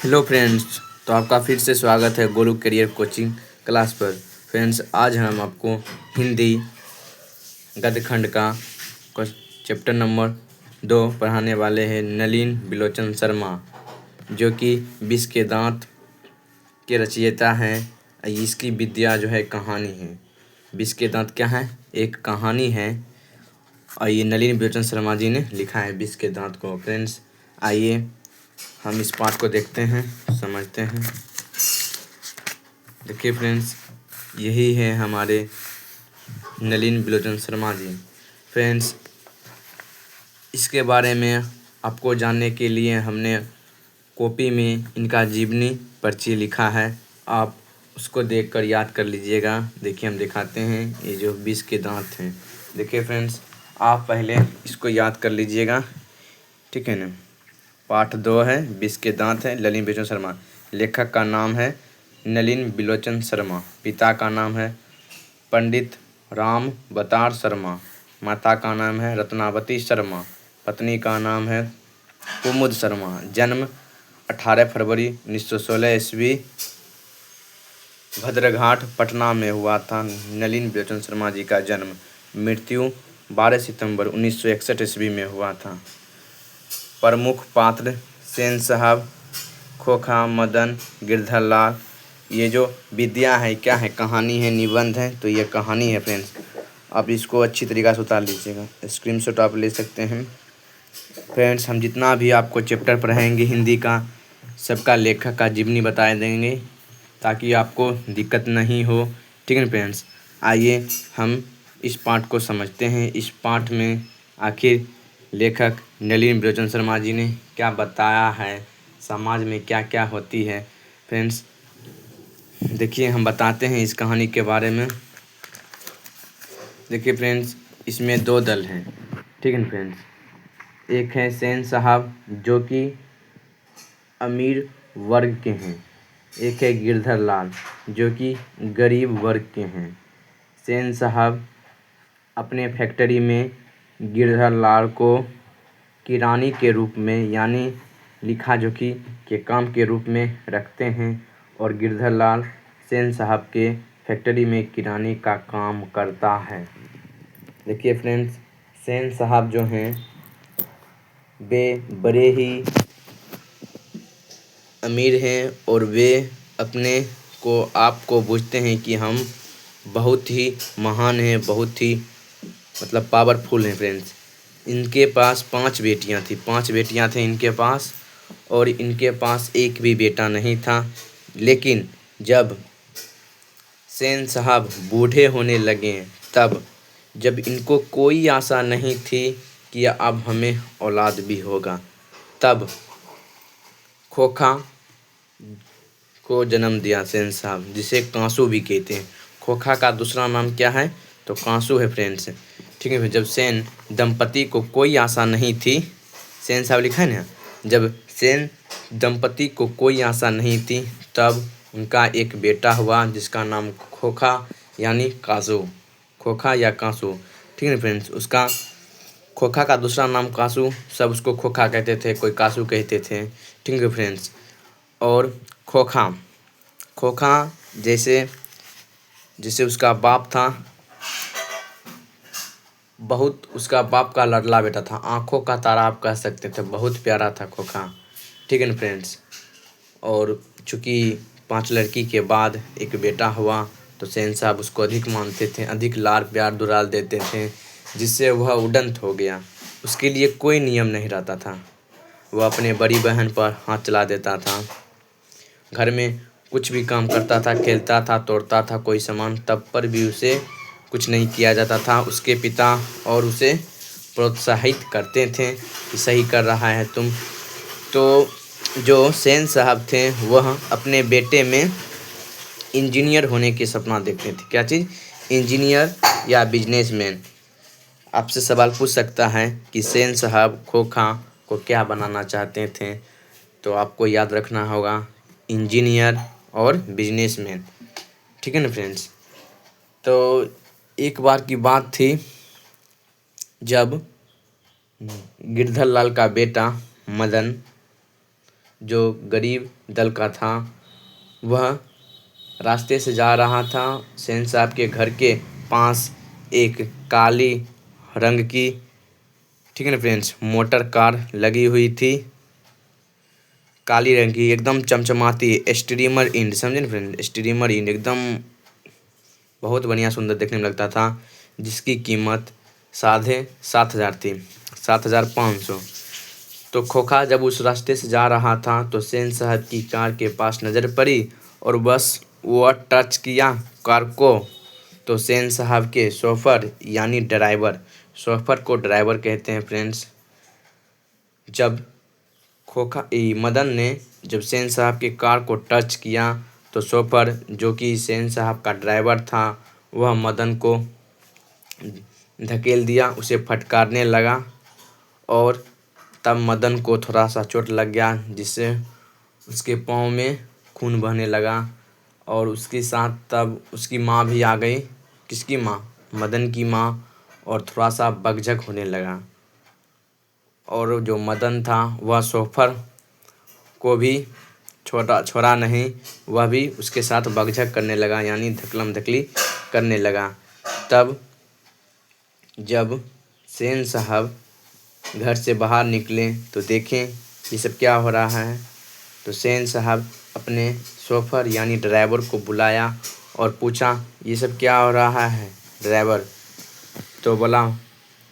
Hello friends. तो आपका फिर से स्वागत है गोलू करियर कोचिंग क्लास पर। फ्रेंड्स, आज हम आपको हिंदी गद्य खंड का चैप्टर नंबर 2 पढ़ाने वाले हैं नलिन बिलोचन शर्मा, जो कि विष के दांत के रचयिता हैं। इसकी विद्या जो है कहानी है। विष के दांत क्या है? एक कहानी है और ये नलिन बिलोचन शर्मा जी ने लिखा है विष के दांत को। फ्रेंड्स, आइए हम इस पाठ को देखते हैं, समझते हैं। देखिए फ्रेंड्स, यही है हमारे नलिन बिलोचन शर्मा जी। फ्रेंड्स, इसके बारे में आपको जानने के लिए हमने कॉपी में इनका जीवनी परिचय लिखा है। आप उसको देखकर याद कर लीजिएगा। देखिए, हम दिखाते हैं ये जो विष के दांत हैं। देखिए फ्रेंड्स, आप पहले इसको याद कर लीजिएगा, ठीक है ना। पाठ 2 है, विष के दांत है, नलिन बिलोचन शर्मा। लेखक का नाम है नलिन बिलोचन शर्मा। पिता का नाम है पंडित राम बतार शर्मा। माता का नाम है रत्नावती शर्मा। पत्नी का नाम है कुमुद शर्मा। जन्म 18 फरवरी 1916 ईस्वी भद्रघाट पटना में हुआ था। नलिन बिलोचन शर्मा जी का जन्म। मृत्यु 12 सितंबर 1961 ईस्वी में हुआ था। प्रमुख पात्र सेन साहब, खोखा, मदन, गिरधर लाल। ये जो विद्या है क्या है? कहानी है, निबंध है। तो ये कहानी है फ्रेंड्स। आप इसको अच्छी तरीक़ा से उतार लीजिएगा, स्क्रीनशॉट आप ले सकते हैं। फ्रेंड्स, हम जितना भी आपको चैप्टर पढ़ाएंगे हिंदी का, सबका लेखक का जीवनी बता देंगे ताकि आपको दिक्कत नहीं हो, ठीक है फ्रेंड्स। आइए हम इस पाठ को समझते हैं। इस पाठ में आखिर लेखक नलिन बिलोचन शर्मा जी ने क्या बताया है, समाज में क्या क्या होती है। फ्रेंड्स, देखिए, हम बताते हैं इस कहानी के बारे में। देखिए फ्रेंड्स, इसमें 2 दल हैं, ठीक है फ्रेंड्स। एक है सेन साहब, जो कि अमीर वर्ग के हैं। एक है गिरधर लाल, जो कि गरीब वर्ग के हैं। सेन साहब अपने फैक्ट्री में गिरधर लाल को किरानी के रूप में, यानी लिखा जोखी के काम के रूप में रखते हैं, और गिरधर लाल सेन साहब के फैक्ट्री में किरानी का काम करता है। देखिए फ्रेंड्स, सेन साहब जो हैं वे बड़े ही अमीर हैं और वे अपने को आप को पूछते हैं कि हम बहुत ही महान हैं, बहुत ही मतलब पावरफुल हैं। फ्रेंड्स, इनके पास 5 बेटियां थी। 5 बेटियां थे इनके पास, और इनके पास एक भी बेटा नहीं था। लेकिन जब सेन साहब बूढ़े होने लगे, तब जब इनको कोई आशा नहीं थी कि अब हमें औलाद भी होगा, तब खोखा को जन्म दिया सेन साहब, जिसे कांसू भी कहते हैं। खोखा का दूसरा नाम क्या है? तो कांसू है फ्रेंड्स, ठीक है। जब सेन दंपति को कोई आशा नहीं थी, सेन साहब लिखा है ना, जब सेन दंपति को कोई आशा नहीं थी, तब उनका एक बेटा हुआ जिसका नाम खोखा यानी कांसू, खोखा या कांसू, ठीक है फ्रेंड्स। उसका खोखा का दूसरा नाम कांसू, सब उसको खोखा कहते थे, कोई कांसू कहते थे, ठीक है फ्रेंड्स। और खोखा खोखा जैसे जैसे उसका बाप था, बहुत उसका बाप का लाडला बेटा था, आंखों का तारा आप कह सकते थे, बहुत प्यारा था खोखा, ठीक है ना फ्रेंड्स। और चूँकि 5 लड़की के बाद एक बेटा हुआ, तो सेन साहब उसको अधिक मानते थे, अधिक लाड प्यार दुलार देते थे, जिससे वह उड़ंत हो गया। उसके लिए कोई नियम नहीं रहता था। वह अपने बड़ी बहन पर हाथ चला देता था, घर में कुछ भी काम करता था, खेलता था, तोड़ता था कोई सामान, तब पर भी उसे कुछ नहीं किया जाता था। उसके पिता और उसे प्रोत्साहित करते थे कि सही कर रहा है तुम। तो जो सेन साहब थे, वह अपने बेटे में इंजीनियर होने के सपना देखते थे। क्या चीज़? इंजीनियर या बिजनेसमैन। आपसे सवाल पूछ सकता है कि सेन साहब खोखा को क्या बनाना चाहते थे, तो आपको याद रखना होगा इंजीनियर और बिजनेसमैन, ठीक है ना फ्रेंड्स। तो एक बार की बात थी, जब गिरधर लाल का बेटा मदन जो गरीब दल का था वह रास्ते से जा रहा था। सेन साहब के घर के पास एक काली रंग की, ठीक है ना फ्रेंड्स, मोटर कार लगी हुई थी। काली रंग की एकदम चमचमाती स्ट्रीमर इंड, समझे ना फ्रेंड, स्ट्रीमर इंड एकदम बहुत बढ़िया सुंदर देखने में लगता था, जिसकी कीमत 7,500 थी, 7,500। तो खोखा जब उस रास्ते से जा रहा था तो सेन साहब की कार के पास नज़र पड़ी और बस वह टच किया कार को तो सेन साहब के शोफर यानी ड्राइवर, शोफर को ड्राइवर कहते हैं फ्रेंड्स, जब मदन ने जब सेन साहब की कार को टच किया तो शोफर जो कि सेन साहब का ड्राइवर था वह मदन को धकेल दिया, उसे फटकारने लगा और तब मदन को थोड़ा सा चोट लग गया, जिससे उसके पाँव में खून बहने लगा और उसके साथ तब उसकी माँ भी आ गई। किसकी माँ? मदन की माँ। और थोड़ा सा बकझक होने लगा और जो मदन था वह शोफर को भी छोड़ा नहीं, वह भी उसके साथ बकझक करने लगा, यानी धकलम धकली करने लगा। तब जब सेन साहब घर से बाहर निकले तो देखें ये सब क्या हो रहा है। तो सेन साहब अपने शोफर यानी ड्राइवर को बुलाया और पूछा ये सब क्या हो रहा है ड्राइवर। तो बोला,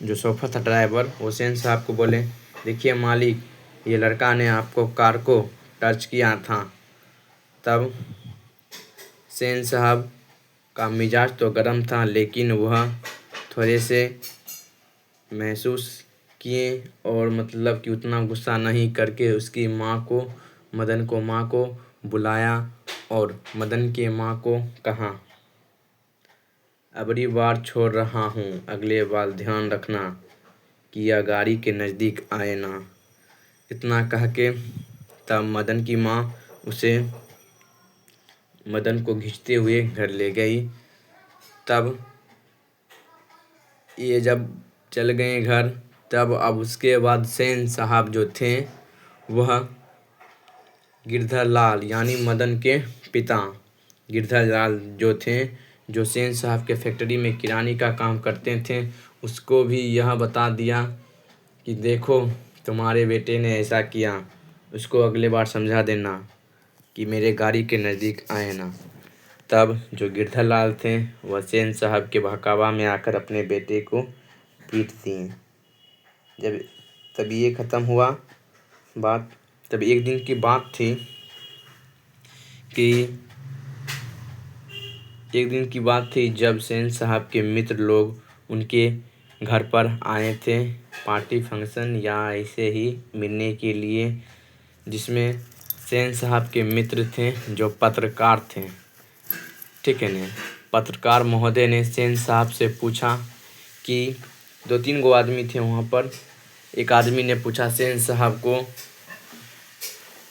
जो शोफर था ड्राइवर, वो सेन साहब को बोले, देखिए मालिक, ये लड़का ने आपको कार को टच किया था। तब सेन साहब का मिजाज तो गर्म था, लेकिन वह थोड़े से महसूस किए और मतलब कि उतना गुस्सा नहीं करके उसकी माँ को, मदन को माँ को बुलाया और मदन के माँ को कहा, अबरी बार छोड़ रहा हूँ, अगले बार ध्यान रखना कि यह गाड़ी के नज़दीक आए ना। इतना कह के तब मदन की माँ उसे मदन को खींचते हुए घर ले गई। तब ये जब चल गए घर, तब अब उसके बाद सेन साहब जो थे वह गिरधर लाल यानी मदन के पिता गिरधर लाल जो थे, जो सेन साहब के फैक्ट्री में किरानी का काम करते थे, उसको भी यह बता दिया कि देखो तुम्हारे बेटे ने ऐसा किया, उसको अगले बार समझा देना कि मेरे गाड़ी के नज़दीक आए ना। तब जो गिरधर लाल थे वह सेन साहब के बहकावा में आकर अपने बेटे को पीट दिए। जब तब ये ख़त्म हुआ बात, तब एक दिन की बात थी कि जब सेन साहब के मित्र लोग उनके घर पर आए थे पार्टी फंक्शन या ऐसे ही मिलने के लिए, जिसमें सेन साहब के मित्र थे जो पत्रकार थे, ठीक है ना। पत्रकार महोदय ने सेन साहब से पूछा कि 2-3 गो आदमी थे वहाँ पर। एक आदमी ने पूछा सेन साहब को,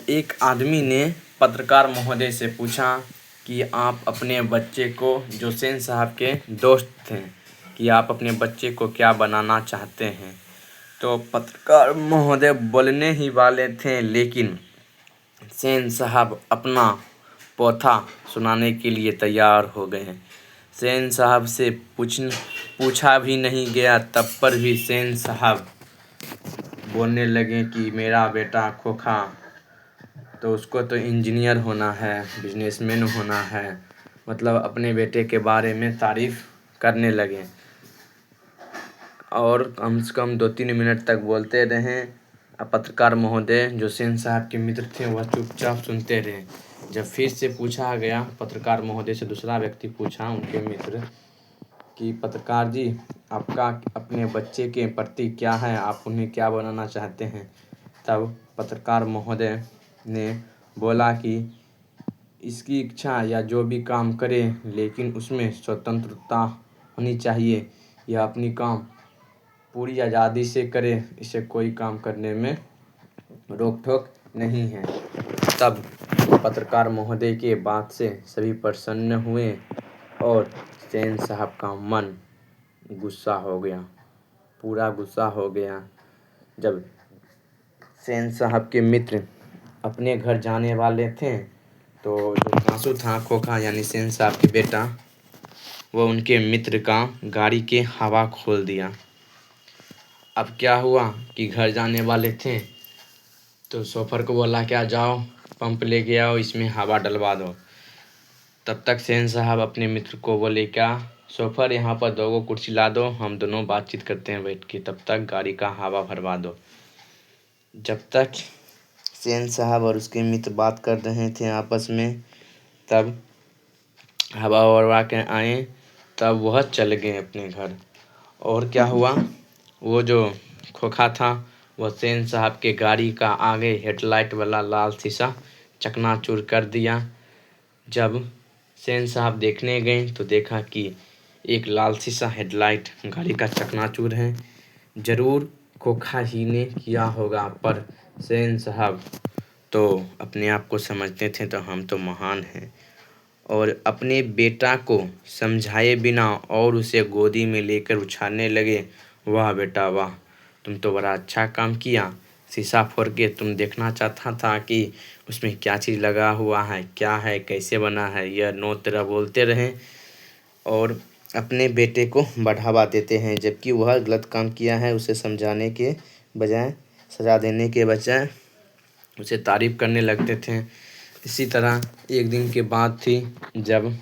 एक आदमी ने पत्रकार महोदय से पूछा कि आप अपने बच्चे को, जो सेन साहब के दोस्त थे, कि आप अपने बच्चे को क्या बनाना चाहते हैं। तो पत्रकार महोदय बोलने ही वाले थे, लेकिन सेन साहब अपना पोथा सुनाने के लिए तैयार हो गए। सेन साहब से पूछा भी नहीं गया, तब पर भी सेन साहब बोलने लगे कि मेरा बेटा खोखा, तो उसको तो इंजीनियर होना है, बिजनेसमैन होना है, मतलब अपने बेटे के बारे में तारीफ़ करने लगे और कम से कम 2-3 मिनट तक बोलते रहे। पत्रकार महोदय जो सेन साहब के मित्र थे वह चुपचाप सुनते रहे। जब फिर से पूछा गया, पत्रकार महोदय से दूसरा व्यक्ति पूछा, उनके मित्र, कि पत्रकार जी, आपका अपने बच्चे के प्रति क्या है, आप उन्हें क्या बनाना चाहते हैं। तब पत्रकार महोदय ने बोला कि इसकी इच्छा या जो भी काम करे, लेकिन उसमें स्वतंत्रता होनी चाहिए, यह अपनी काम पूरी आज़ादी से करे, इसे कोई काम करने में रोक टोक नहीं है। तब पत्रकार महोदय के बात से सभी प्रसन्न हुए और सेन साहब का मन गुस्सा हो गया, पूरा गुस्सा हो गया। जब सेन साहब के मित्र अपने घर जाने वाले थे तो जो कांसू था, खोखा यानी सेन साहब के बेटा, वो उनके मित्र का गाड़ी के हवा खोल दिया। अब क्या हुआ कि घर जाने वाले थे तो शोफर को बोला क्या, जाओ पंप लेके आओ, इसमें हवा डलवा दो। तब तक सेन साहब अपने मित्र को बोले क्या, शोफर यहाँ पर 2 कुर्सी ला दो, हम दोनों बातचीत करते हैं बैठ के, तब तक गाड़ी का हवा भरवा दो। जब तक सेन साहब और उसके मित्र बात कर रहे थे आपस में, तब हवा भरवा के आए, तब वह चल गए अपने घर। और क्या हुआ, वो जो खोखा था वह सेन साहब के गाड़ी का आगे हेडलाइट वाला लाल शीशा चकनाचूर कर दिया। जब सेन साहब देखने गए तो देखा कि एक लाल शीशा हेडलाइट गाड़ी का चकनाचूर है। ज़रूर खोखा ही ने किया होगा, पर सेन साहब तो अपने आप को समझते थे तो हम तो महान हैं, और अपने बेटा को समझाए बिना और उसे गोदी में लेकर उछालने लगे। वाह बेटा वाह, तुम तो बड़ा अच्छा काम किया। शीशा फोड़ के तुम देखना चाहता था कि उसमें क्या चीज़ लगा हुआ है, क्या है, कैसे बना है, यह 9 तरह बोलते रहें और अपने बेटे को बढ़ावा देते हैं, जबकि वह गलत काम किया है उसे समझाने के बजाय, सजा देने के बजाय उसे तारीफ करने लगते थे। इसी तरह एक दिन की बात थी जब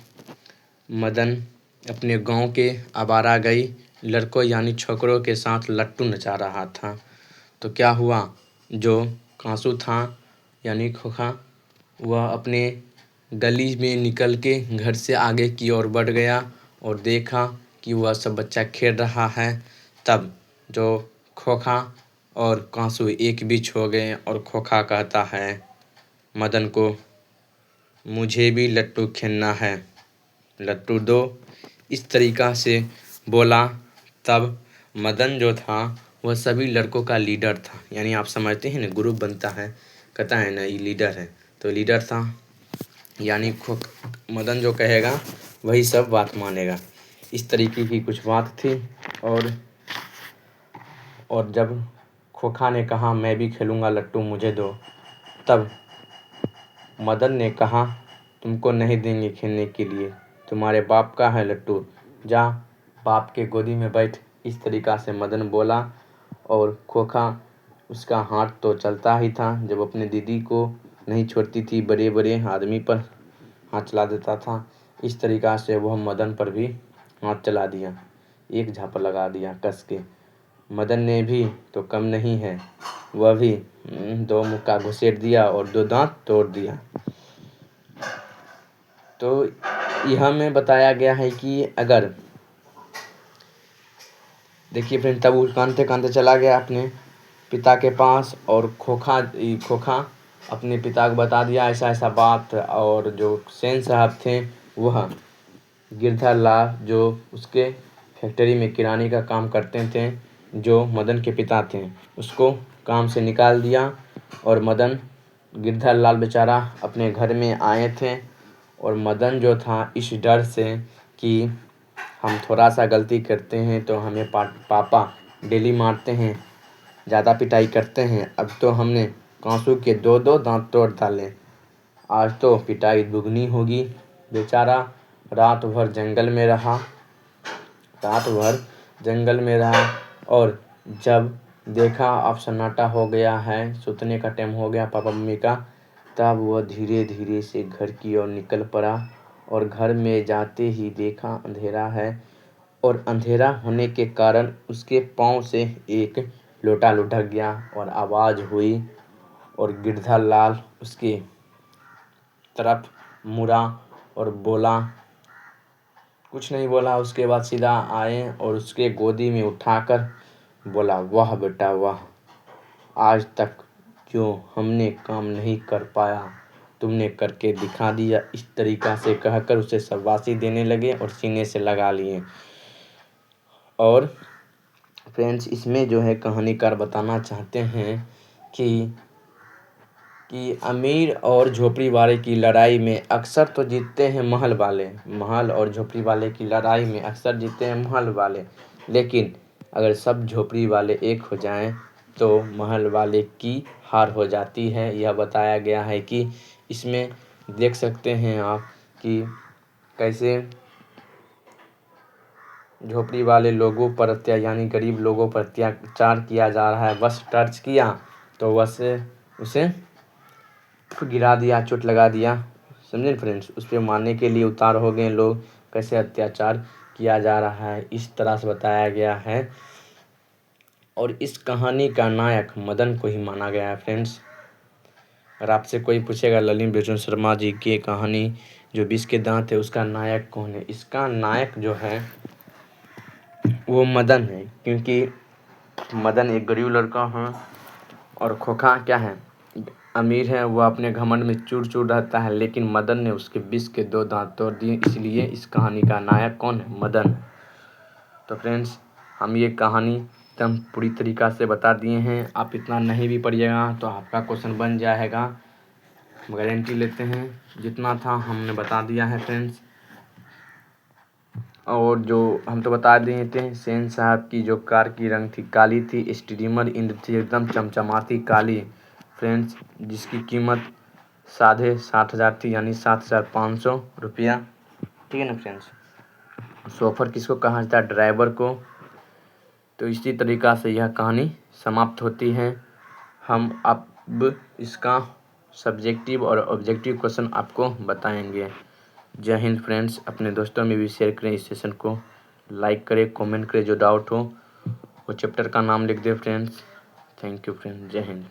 मदन अपने गांव के आवारा गई लड़कों यानी छोकरों के साथ लट्टू नचा रहा था। तो क्या हुआ, जो कांसू था यानी खोखा, वह अपने गली में निकल के घर से आगे की ओर बढ़ गया और देखा कि वह सब बच्चा खेल रहा है। तब जो खोखा और कांसू एक बीच हो गए और खोखा कहता है मदन को, मुझे भी लट्टू खेलना है, लट्टू दो। इस तरीक़ा से बोला। तब मदन जो था वह सभी लड़कों का लीडर था, यानी आप समझते हैं ना, ग्रुप बनता है, कहता है ना ये लीडर है, तो लीडर था, यानी मदन जो कहेगा वही सब बात मानेगा। इस तरीके की कुछ बात थी। और जब खोखा ने कहा मैं भी खेलूँगा लट्टू, मुझे दो, तब मदन ने कहा तुमको नहीं देंगे खेलने के लिए, तुम्हारे बाप का है लट्टू, जा बाप के गोदी में बैठ। इस तरीक़ा से मदन बोला। और खोखा, उसका हाथ तो चलता ही था, जब अपने दीदी को नहीं छोड़ती थी, बड़े बड़े आदमी पर हाथ चला देता था। इस तरीक़ा से वह मदन पर भी हाथ चला दिया, एक झापड़ लगा दिया कस के। मदन ने भी तो कम नहीं है, वह भी 2 मुक्का घुसेड़ दिया और 2 दांत तोड़ दिया। तो यह में बताया गया है कि अगर देखिए फ्रेंड, तब वो कांदते कांदते चला गया अपने पिता के पास, और खोखा अपने पिता को बता दिया ऐसा ऐसा बात। और जो सेन साहब थे वह गिरधर लाल, जो उसके फैक्ट्री में किराने का काम करते थे, जो मदन के पिता थे, उसको काम से निकाल दिया। और मदन, गिरधर लाल बेचारा अपने घर में आए थे, और मदन जो था इस डर से कि हम थोड़ा सा गलती करते हैं तो हमें पापा डेली मारते हैं, ज़्यादा पिटाई करते हैं, अब तो हमने कांसू के 2 दांत तोड़ डाले, आज तो पिटाई दुगनी होगी। बेचारा रात भर जंगल में रहा, और जब देखा अब सन्नाटा हो गया है, सुतने का टाइम हो गया पापा मम्मी का, तब वह धीरे धीरे से घर की ओर निकल पड़ा। और घर में जाते ही देखा अंधेरा है, और अंधेरा होने के कारण उसके पाँव से एक लोटा लुढ़क गया और आवाज़ हुई, और गिरधर लाल उसके तरफ मुड़ा और बोला, कुछ नहीं बोला। उसके बाद सीधा आए और उसके गोदी में उठाकर बोला, वाह बेटा वाह, आज तक जो हमने काम नहीं कर पाया तुमने करके दिखा दिया। इस तरीक़ा से कहकर उसे शाबाशी देने लगे और सीने से लगा लिए। और फ्रेंड्स, इसमें जो है कहानीकार बताना चाहते हैं कि अमीर और झोपड़ी वाले की लड़ाई में अक्सर तो जीतते हैं महल वाले, महल और झोपड़ी वाले की लड़ाई में अक्सर जीतते हैं महल वाले, लेकिन अगर सब झोपड़ी वाले एक हो जाएं तो महल वाले की हार हो जाती है। यह बताया गया है कि इसमें देख सकते हैं आप कि कैसे झोपड़ी वाले लोगों पर यानी गरीब लोगों पर अत्याचार किया जा रहा है। बस टच किया तो बस उसे गिरा दिया, चोट लगा दिया। समझे फ्रेंड्स, उस पर मारने के लिए उतार हो गए लोग। कैसे अत्याचार किया जा रहा है, इस तरह से बताया गया है। और इस कहानी का नायक मदन को ही माना गया है फ्रेंड्स। अगर आपसे कोई पूछेगा ललित बिरजू शर्मा जी की कहानी जो 20 के दांत है, उसका नायक कौन है, इसका नायक जो है वो मदन है। क्योंकि मदन एक गरीब लड़का है और खोखा क्या है, अमीर है। वो अपने घमंड में चूर चूर रहता है, लेकिन मदन ने उसके 20 के 2 दांत तोड़ दिए। इसलिए इस कहानी का नायक कौन है, मदन है। तो फ्रेंड्स, हम ये कहानी एकदम पूरी तरीक़ा से बता दिए हैं। आप इतना नहीं भी पढ़िएगा तो आपका क्वेश्चन बन जाएगा, गारंटी लेते हैं। जितना था हमने बता दिया है फ्रेंड्स। और जो हम तो बता दिए थे, सेन साहब की जो कार की रंग थी काली थी, स्टीमर इंद्र थी एकदम चमचमाती काली फ्रेंड्स, जिसकी कीमत 60,000 थी, यानी 7,500 रुपया। ठीक है ना फ्रेंड्स। शोफर किसको कहा जाता है, ड्राइवर को। तो इसी तरीक़ा से यह कहानी समाप्त होती है। हम अब इसका सब्जेक्टिव और ऑब्जेक्टिव क्वेश्चन आपको बताएंगे। जय हिंद फ्रेंड्स। अपने दोस्तों में भी शेयर करें इस सेशन को, लाइक करें, कमेंट करें, जो डाउट हो वो चैप्टर का नाम लिख दें फ्रेंड्स। थैंक यू फ्रेंड्स, जय हिंद।